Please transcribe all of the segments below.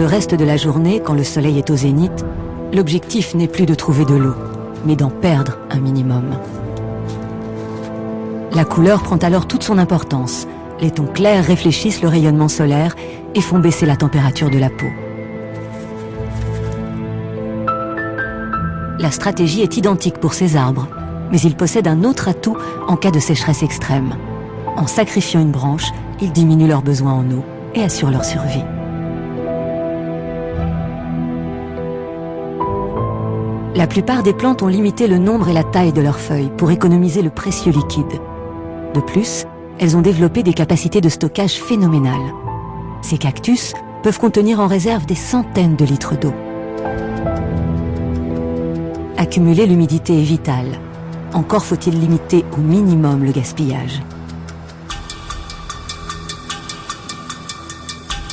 le reste de la journée, quand le soleil est au zénith, l'objectif n'est plus de trouver de l'eau, mais d'en perdre un minimum. La couleur prend alors toute son importance. Les tons clairs réfléchissent le rayonnement solaire et font baisser la température de la peau. La stratégie est identique pour ces arbres, mais ils possèdent un autre atout en cas de sécheresse extrême. En sacrifiant une branche, ils diminuent leurs besoins en eau et assurent leur survie. La plupart des plantes ont limité le nombre et la taille de leurs feuilles pour économiser le précieux liquide. De plus, elles ont développé des capacités de stockage phénoménales. Ces cactus peuvent contenir en réserve des centaines de litres d'eau. Accumuler l'humidité est vital. Encore faut-il limiter au minimum le gaspillage.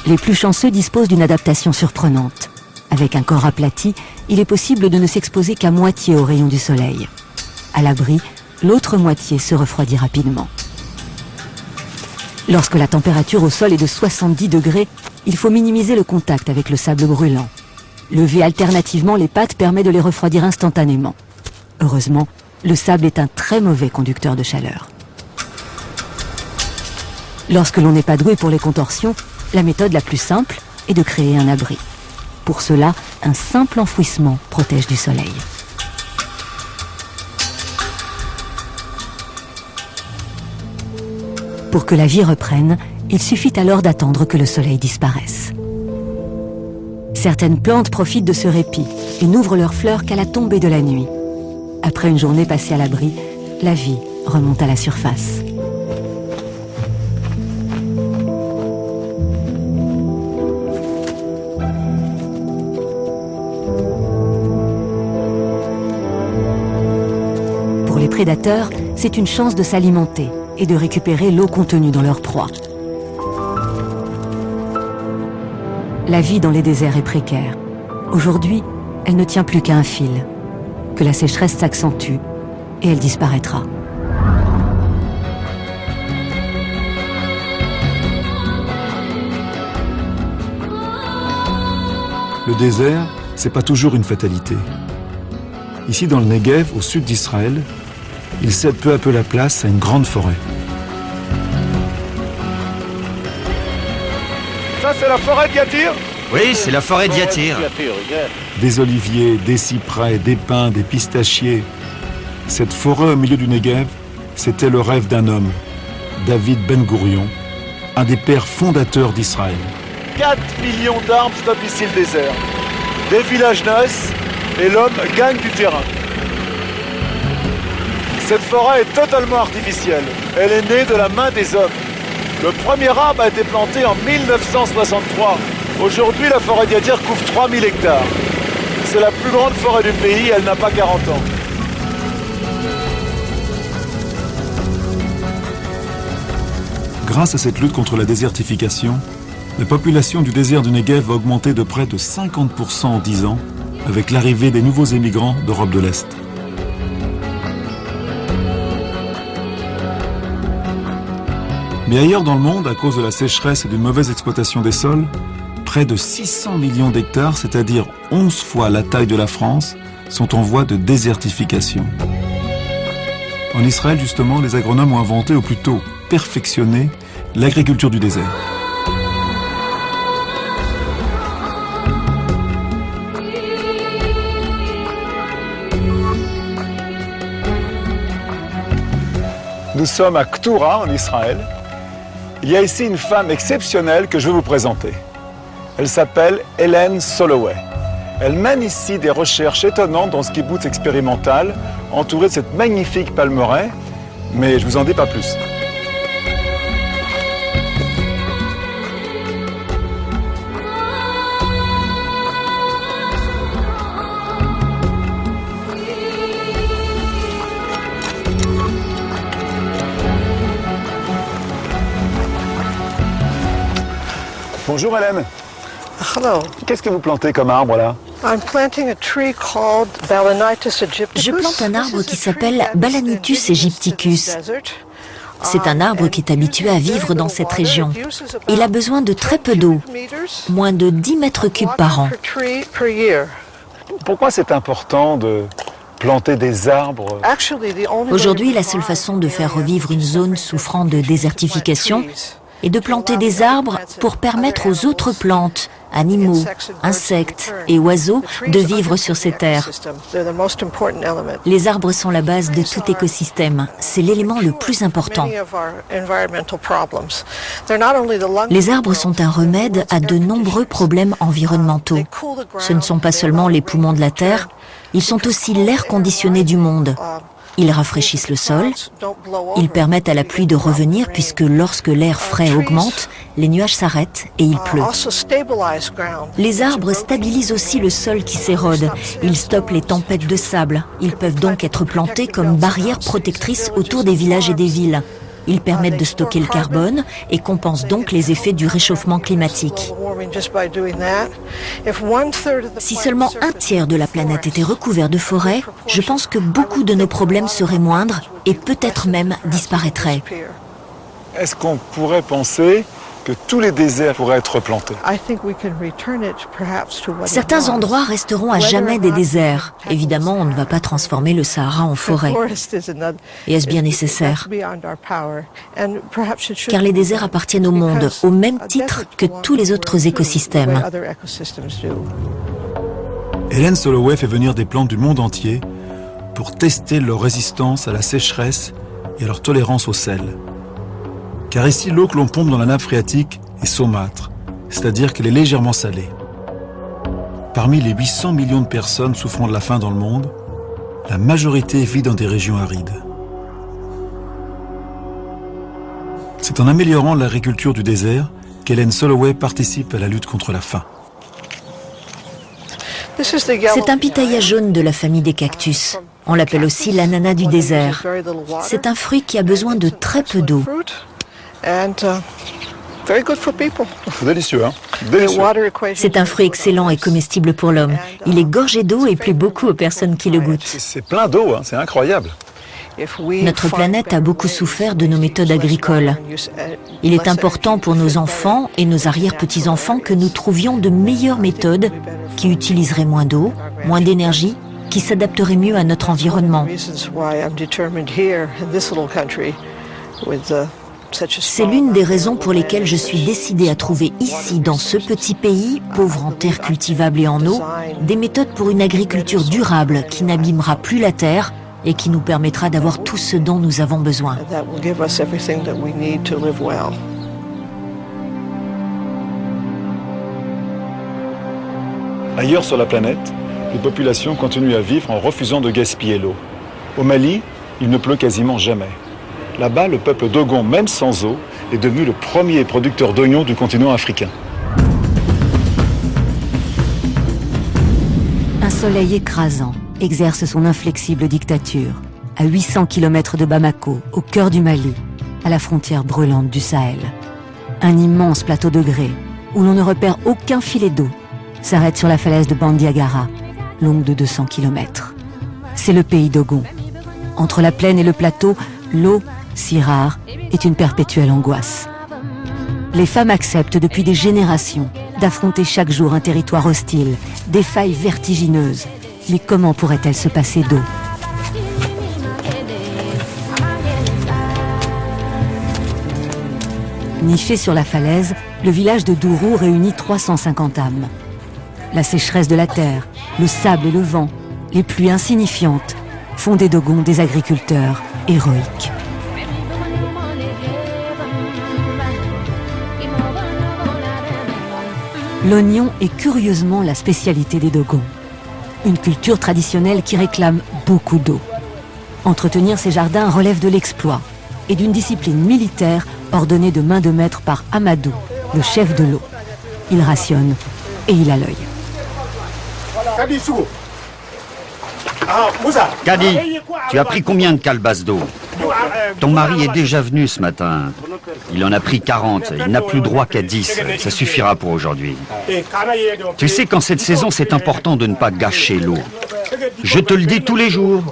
Les plus chanceux disposent d'une adaptation surprenante. Avec un corps aplati, il est possible de ne s'exposer qu'à moitié aux rayons du soleil. À l'abri, l'autre moitié se refroidit rapidement. Lorsque la température au sol est de 70 degrés, il faut minimiser le contact avec le sable brûlant. Lever alternativement les pattes permet de les refroidir instantanément. Heureusement, le sable est un très mauvais conducteur de chaleur. Lorsque l'on n'est pas doué pour les contorsions, la méthode la plus simple est de créer un abri. Pour cela, un simple enfouissement protège du soleil. Pour que la vie reprenne, il suffit alors d'attendre que le soleil disparaisse. Certaines plantes profitent de ce répit et n'ouvrent leurs fleurs qu'à la tombée de la nuit. Après une journée passée à l'abri, la vie remonte à la surface. Pour les prédateurs, c'est une chance de s'alimenter et de récupérer l'eau contenue dans leur proie. La vie dans les déserts est précaire. Aujourd'hui, elle ne tient plus qu'à un fil. Que la sécheresse s'accentue et elle disparaîtra. Le désert, c'est pas toujours une fatalité. Ici, dans le Negev, au sud d'Israël, il cède peu à peu la place à une grande forêt. Ça, c'est la forêt de Yatir ? Oui, c'est la forêt de Yatir. Des oliviers, des cyprès, des pins, des pistachiers. Cette forêt au milieu du Negev, c'était le rêve d'un homme, David Ben Gourion, un des pères fondateurs d'Israël. 4 millions d'arbres stoppent ici le désert. Des villages naissent et l'homme gagne du terrain. Cette forêt est totalement artificielle. Elle est née de la main des hommes. Le premier arbre a été planté en 1963. Aujourd'hui, la forêt d'Yatir couvre 3000 hectares. C'est la plus grande forêt du pays, elle n'a pas 40 ans. Grâce à cette lutte contre la désertification, la population du désert du Negev va augmenter de près de 50% en 10 ans avec l'arrivée des nouveaux émigrants d'Europe de l'Est. Mais ailleurs dans le monde, à cause de la sécheresse et d'une mauvaise exploitation des sols, près de 600 millions d'hectares, c'est-à-dire 11 fois la taille de la France, sont en voie de désertification. En Israël, justement, les agronomes ont inventé, ou plutôt perfectionné, l'agriculture du désert. Nous sommes à Ktoura, en Israël. Il y a ici une femme exceptionnelle que je vais vous présenter. Elle s'appelle Hélène Soloway. Elle mène ici des recherches étonnantes dans ce kibbutz expérimental, entouré de cette magnifique palmeraie, mais je vous en dis pas plus. Bonjour Hélène. Hello. Qu'est-ce que vous plantez comme arbre là? Je plante un arbre qui s'appelle Balanitus aegypticus. C'est un arbre qui est habitué à vivre dans cette région. Il a besoin de très peu d'eau, moins de 10 mètres cubes par an. Pourquoi c'est important de planter des arbres? Aujourd'hui, la seule façon de faire revivre une zone souffrant de désertification est de planter des arbres pour permettre aux autres plantes, animaux, insectes et oiseaux de vivre sur ces terres. Les arbres sont la base de tout écosystème. C'est l'élément le plus important. Les arbres sont un remède à de nombreux problèmes environnementaux. Ce ne sont pas seulement les poumons de la terre, ils sont aussi l'air conditionné du monde. Ils rafraîchissent le sol, ils permettent à la pluie de revenir puisque lorsque l'air frais augmente, les nuages s'arrêtent et il pleut. Les arbres stabilisent aussi le sol qui s'érode. Ils stoppent les tempêtes de sable. Ils peuvent donc être plantés comme barrières protectrices autour des villages et des villes. Ils permettent de stocker le carbone et compensent donc les effets du réchauffement climatique. Si seulement un tiers de la planète était recouvert de forêts, je pense que beaucoup de nos problèmes seraient moindres et peut-être même disparaîtraient. Est-ce qu'on pourrait penser que tous les déserts pourraient être replantés? Certains endroits resteront à jamais des déserts. Évidemment, on ne va pas transformer le Sahara en forêt. Et est-ce bien nécessaire? Car les déserts appartiennent au monde, au même titre que tous les autres écosystèmes. Hélène Soloway fait venir des plantes du monde entier pour tester leur résistance à la sécheresse et leur tolérance au sel. Car ici, l'eau que l'on pompe dans la nappe phréatique est saumâtre, c'est-à-dire qu'elle est légèrement salée. Parmi les 800 millions de personnes souffrant de la faim dans le monde, la majorité vit dans des régions arides. C'est en améliorant l'agriculture du désert qu'Hélène Soloway participe à la lutte contre la faim. C'est un pitaya jaune de la famille des cactus. On l'appelle aussi l'ananas du désert. C'est un fruit qui a besoin de très peu d'eau. Délicieux, hein? Délicieux. C'est un fruit excellent et comestible pour l'homme. Il est gorgé d'eau et plaît beaucoup aux personnes qui le goûtent. C'est plein d'eau, hein? C'est incroyable. Notre planète a beaucoup souffert de nos méthodes agricoles. Il est important pour nos enfants et nos arrière-petits-enfants que nous trouvions de meilleures méthodes qui utiliseraient moins d'eau, moins d'énergie, qui s'adapteraient mieux à notre environnement. C'est l'une des raisons pour lesquelles je suis décidée à trouver ici, dans ce petit pays, pauvre en terres cultivables et en eau, des méthodes pour une agriculture durable qui n'abîmera plus la terre et qui nous permettra d'avoir tout ce dont nous avons besoin. Ailleurs sur la planète, les populations continuent à vivre en refusant de gaspiller l'eau. Au Mali, il ne pleut quasiment jamais. Là-bas, le peuple Dogon, même sans eau, est devenu le premier producteur d'oignons du continent africain. Un soleil écrasant exerce son inflexible dictature à 800 km de Bamako, au cœur du Mali, à la frontière brûlante du Sahel. Un immense plateau de grès, où l'on ne repère aucun filet d'eau, s'arrête sur la falaise de Bandiagara, longue de 200 km. C'est le pays Dogon. Entre la plaine et le plateau, l'eau, si rare, est une perpétuelle angoisse. Les femmes acceptent depuis des générations d'affronter chaque jour un territoire hostile, des failles vertigineuses. Mais comment pourrait-elle se passer d'eau? Niché sur la falaise, le village de Dourou réunit 350 âmes. La sécheresse de la terre, le sable et le vent, les pluies insignifiantes, font des Dogons des agriculteurs héroïques. L'oignon est curieusement la spécialité des Dogons. Une culture traditionnelle qui réclame beaucoup d'eau. Entretenir ces jardins relève de l'exploit et d'une discipline militaire ordonnée de main de maître par Amadou, le chef de l'eau. Il rationne et il a l'œil. Kadi, tu as pris combien de calebasses d'eau? Ton mari est déjà venu ce matin. Il en a pris 40. Il n'a plus droit qu'à 10. Ça suffira pour aujourd'hui. Tu sais qu'en cette saison, c'est important de ne pas gâcher l'eau. Je te le dis tous les jours.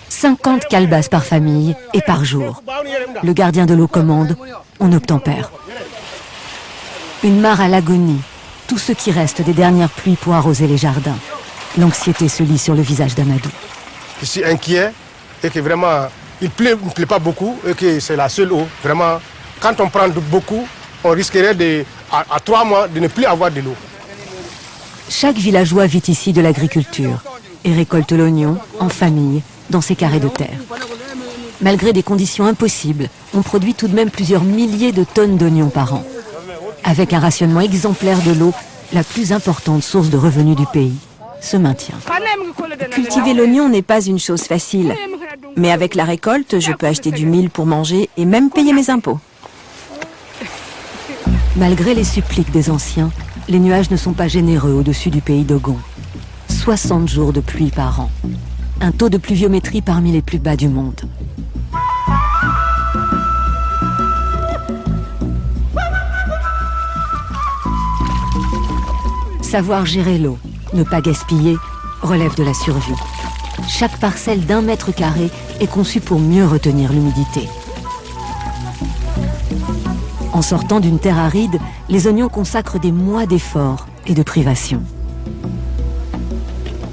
50 calebasses par famille et par jour. Le gardien de l'eau commande, on obtempère. Une mare à l'agonie, tout ce qui reste des dernières pluies pour arroser les jardins. L'anxiété se lit sur le visage d'Amadou. Je suis inquiet et que vraiment, il ne plaît pas beaucoup et que c'est la seule eau. Vraiment, quand on prend beaucoup, on risquerait à 3 mois de ne plus avoir de l'eau. Chaque villageois vit ici de l'agriculture et récolte l'oignon en famille dans ses carrés de terre. Malgré des conditions impossibles, on produit tout de même plusieurs milliers de tonnes d'oignons par an. Avec un rationnement exemplaire de l'eau, la plus importante source de revenus du pays se maintient. Cultiver l'oignon n'est pas une chose facile. Mais avec la récolte, je peux acheter du mil pour manger et même payer mes impôts. Malgré les suppliques des anciens, les nuages ne sont pas généreux au-dessus du pays d'Ogon. 60 jours de pluie par an. Un taux de pluviométrie parmi les plus bas du monde. Savoir gérer l'eau, ne pas gaspiller, relève de la survie. Chaque parcelle d'1 mètre carré est conçue pour mieux retenir l'humidité. En sortant d'une terre aride, les oignons consacrent des mois d'efforts et de privations.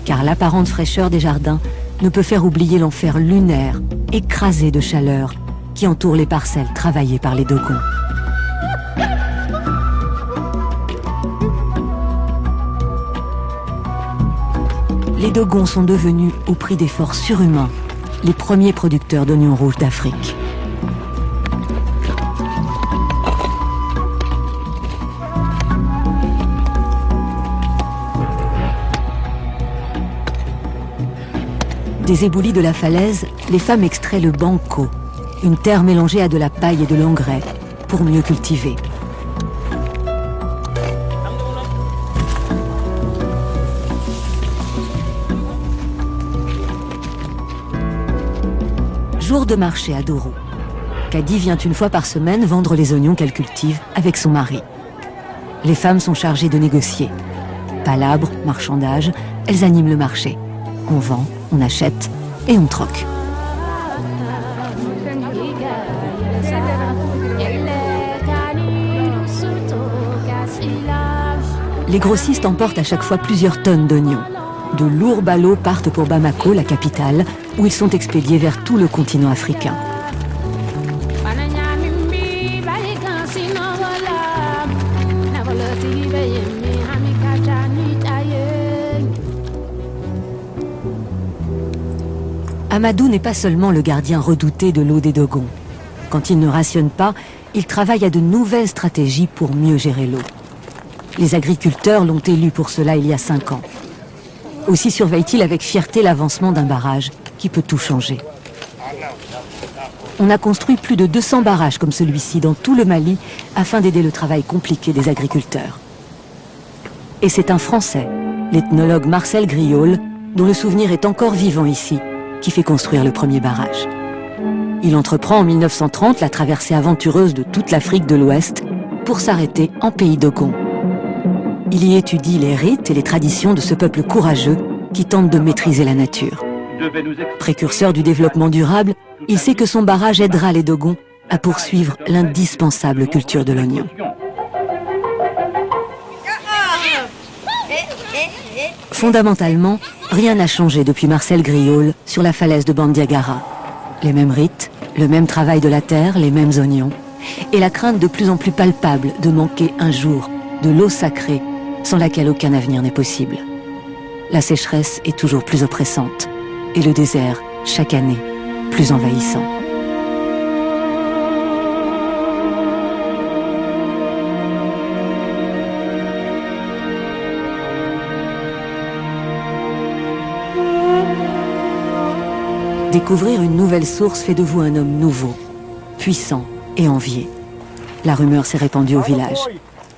Car l'apparente fraîcheur des jardins ne peut faire oublier l'enfer lunaire, écrasé de chaleur, qui entoure les parcelles travaillées par les Dogons. Les Dogons sont devenus, au prix d'efforts surhumains, les premiers producteurs d'oignons rouges d'Afrique. Des éboulis de la falaise, les femmes extraient le banco, une terre mélangée à de la paille et de l'engrais, pour mieux cultiver. Jour de marché à Doro. Kadi vient une fois par semaine vendre les oignons qu'elle cultive avec son mari. Les femmes sont chargées de négocier. Palabres, marchandage, elles animent le marché. On vend, on achète et on troque. Les grossistes emportent à chaque fois plusieurs tonnes d'oignons. De lourds ballots partent pour Bamako, la capitale, où ils sont expédiés vers tout le continent africain. Amadou n'est pas seulement le gardien redouté de l'eau des Dogons. Quand il ne rationne pas, il travaille à de nouvelles stratégies pour mieux gérer l'eau. Les agriculteurs l'ont élu pour cela il y a 5 ans. Aussi surveille-t-il avec fierté l'avancement d'un barrage qui peut tout changer. On a construit plus de 200 barrages comme celui-ci dans tout le Mali afin d'aider le travail compliqué des agriculteurs. Et c'est un Français, l'ethnologue Marcel Griaule, dont le souvenir est encore vivant ici, qui fait construire le premier barrage. Il entreprend en 1930 la traversée aventureuse de toute l'Afrique de l'Ouest pour s'arrêter en pays d'Ogon. Il y étudie les rites et les traditions de ce peuple courageux qui tente de maîtriser la nature. Précurseur du développement durable, il sait que son barrage aidera les Dogons à poursuivre l'indispensable culture de l'oignon. Fondamentalement, rien n'a changé depuis Marcel Griaule sur la falaise de Bandiagara. Les mêmes rites, le même travail de la terre, les mêmes oignons, et la crainte de plus en plus palpable de manquer un jour de l'eau sacrée sans laquelle aucun avenir n'est possible. La sécheresse est toujours plus oppressante et le désert, chaque année, plus envahissant. Découvrir une nouvelle source fait de vous un homme nouveau, puissant et envié. La rumeur s'est répandue au village.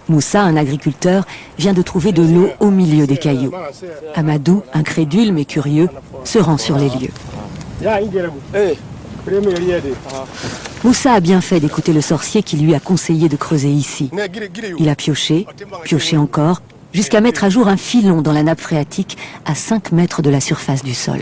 Moussa, un agriculteur, vient de trouver de l'eau au milieu des cailloux. Amadou, incrédule mais curieux, se rend sur les lieux. Moussa a bien fait d'écouter le sorcier qui lui a conseillé de creuser ici. Il a pioché, pioché encore, jusqu'à mettre à jour un filon dans la nappe phréatique à 5 mètres de la surface du sol.